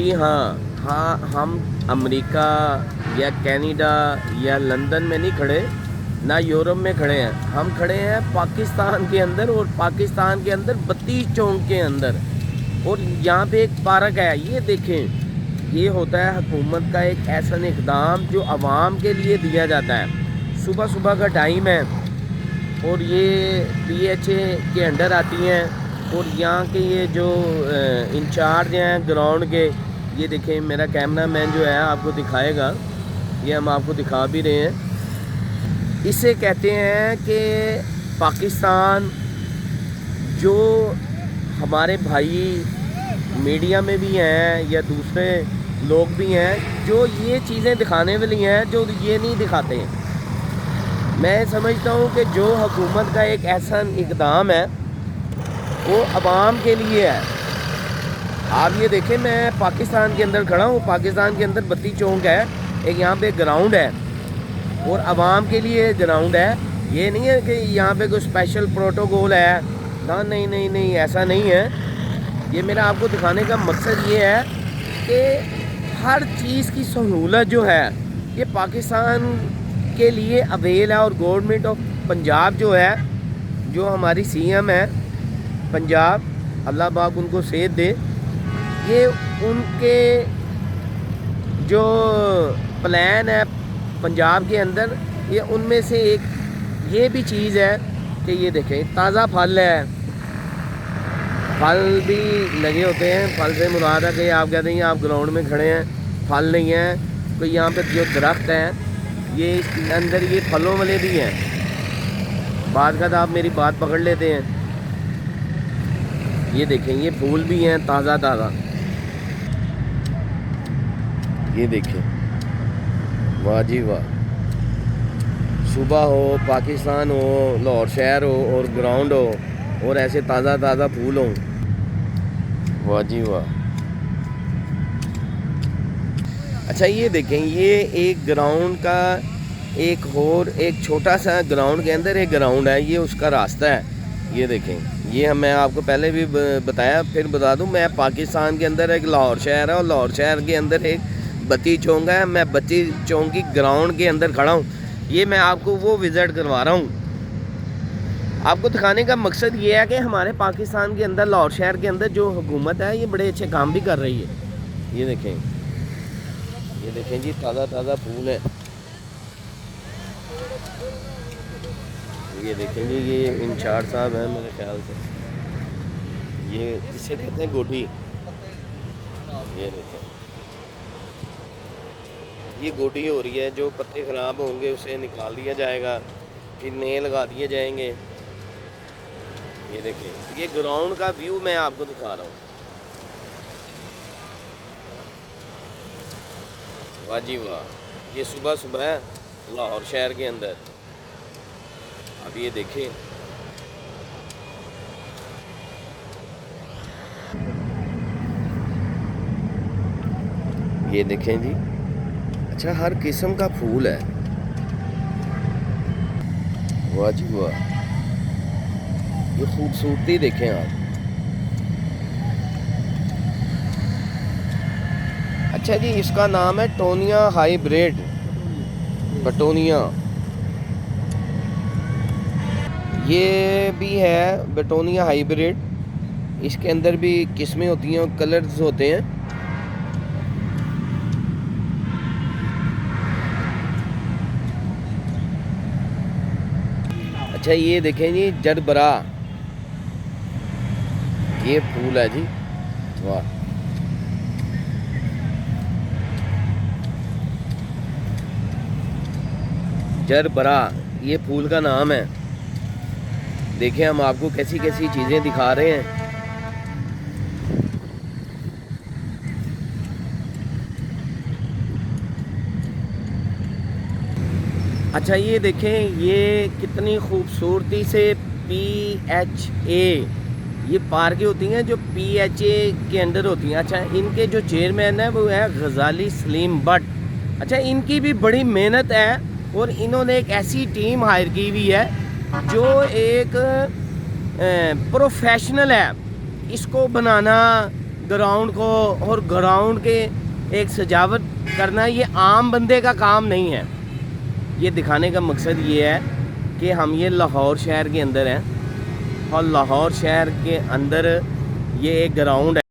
जी हाँ, हाँ, हम अमेरिका या कनाडा या लंदन में नहीं खड़े, ना यूरोप में खड़े हैं। हम खड़े हैं पाकिस्तान के अंदर, और पाकिस्तान के अंदर बत्ती चौक के अंदर। और यहाँ पे एक पार्क है, ये देखें। ये होता है हुकूमत का एक ऐसा इक़दाम जो आवाम के लिए दिया जाता है। सुबह सुबह का टाइम है, और ये PHA के अंडर आती हैं। और यहाँ के ये जो इंचार्ज हैं ग्राउंड के, ये देखें, मेरा कैमरा मैन जो है आपको दिखाएगा, ये हम आपको दिखा भी रहे हैं। इसे कहते हैं कि पाकिस्तान, जो हमारे भाई मीडिया में भी हैं या दूसरे लोग भी हैं जो ये चीज़ें दिखाने वाली हैं, जो ये नहीं दिखाते हैं। मैं समझता हूँ कि जो हुकूमत का एक ऐसा इक़दाम है वो आवाम के लिए है। आप ये देखें, मैं पाकिस्तान के अंदर खड़ा हूँ। पाकिस्तान के अंदर बत्ती चौक है, एक यहाँ पे ग्राउंड है, और आवाम के लिए ग्राउंड है। ये नहीं है कि यहाँ पे कोई स्पेशल प्रोटोकॉल है ना, नहीं नहीं नहीं, ऐसा नहीं है। ये मेरा आपको दिखाने का मकसद ये है कि हर चीज़ की सहूलत जो है ये पाकिस्तान के लिए अवेल है। और गवर्नमेंट ऑफ पंजाब जो है, जो हमारी CM है पंजाब, अल्लाह पाक उनको सेहत दे, ये उनके जो प्लान है पंजाब के अंदर, ये उनमें से एक ये भी चीज़ है कि ये देखें, ताज़ा फल है, फल भी लगे होते हैं। फल से मुराद है कि आप कहते हैं आप ग्राउंड में खड़े हैं, फल नहीं है कोई। यहाँ पे जो दरख्त हैं ये इसके अंदर ये फलों वाले भी हैं। बाद का तो आप मेरी बात पकड़ लेते हैं। ये देखें, ये फूल भी हैं ताज़ा ताज़ा, ये देखें, वाह जी वाह। सुबह हो, पाकिस्तान हो, लाहौर शहर हो, और ग्राउंड हो, और ऐसे ताज़ा ताज़ा फूल हो, वाह जी वाह। अच्छा, ये देखें, ये एक ग्राउंड का एक छोटा सा ग्राउंड के अंदर एक ग्राउंड है, ये उसका रास्ता है। ये देखें, ये मैं आपको पहले भी बताया, फिर बता दूं, मैं पाकिस्तान के अंदर एक लाहौर शहर है, और लाहौर शहर के अंदर एक बत्ती चौक है। मैं बत्ती चौक की ग्राउंड के अंदर खड़ा हूँ। ये मैं आपको वो विज़िट करवा रहा हूँ। आपको दिखाने का मकसद ये है कि हमारे पाकिस्तान के अंदर, लाहौर शहर के अंदर जो हुकूमत है, ये बड़े अच्छे काम भी कर रही है। ये देखें, ये देखें जी, ताज़ा ताज़ा फूल है। ये देखें जी, ये इंचार्ज साहब हैं मेरे ख्याल से, ये इसे कहते हैं गोटी। ये देखें, ये गोटी हो रही है, जो पत्ते ख़राब होंगे उसे निकाल दिया जाएगा, फिर नए लगा दिए जाएंगे। ये देखें, ये ग्राउंड का व्यू मैं आपको दिखा रहा हूँ। वाह जी वाह। ये सुबह सुबह है लाहौर शहर के अंदर। अब ये देखें, ये देखें जी। अच्छा, हर किस्म का फूल है, वाह जी वाह। ये खूबसूरती देखें आप। अच्छा जी, इसका नाम है टोनिया हाइब्रिड, बटोनिया। ये भी है बटोनिया हाइब्रिड। इसके अंदर भी किस्में होती हैं, कलर्स होते हैं। अच्छा, ये देखें जी, जरबरा, ये फूल है जी, वाह। जरबरा, ये फूल का नाम है। देखें, हम आपको कैसी कैसी चीज़ें दिखा रहे हैं। अच्छा, ये देखें, ये कितनी खूबसूरती से PHA, ये पार्कें होती हैं जो PHA के अंदर होती हैं। अच्छा, इनके जो चेयरमैन है वो है गजाली सलीम बट। अच्छा, इनकी भी बड़ी मेहनत है, और इन्होंने एक ऐसी टीम हायर की हुई है जो एक प्रोफेशनल है। इसको बनाना, ग्राउंड को, और ग्राउंड के एक सजावट करना ये आम बंदे का काम नहीं है। ये दिखाने का मकसद ये है कि हम ये लाहौर शहर के अंदर हैं और लाहौर शहर के अंदर ये एक ग्राउंड है।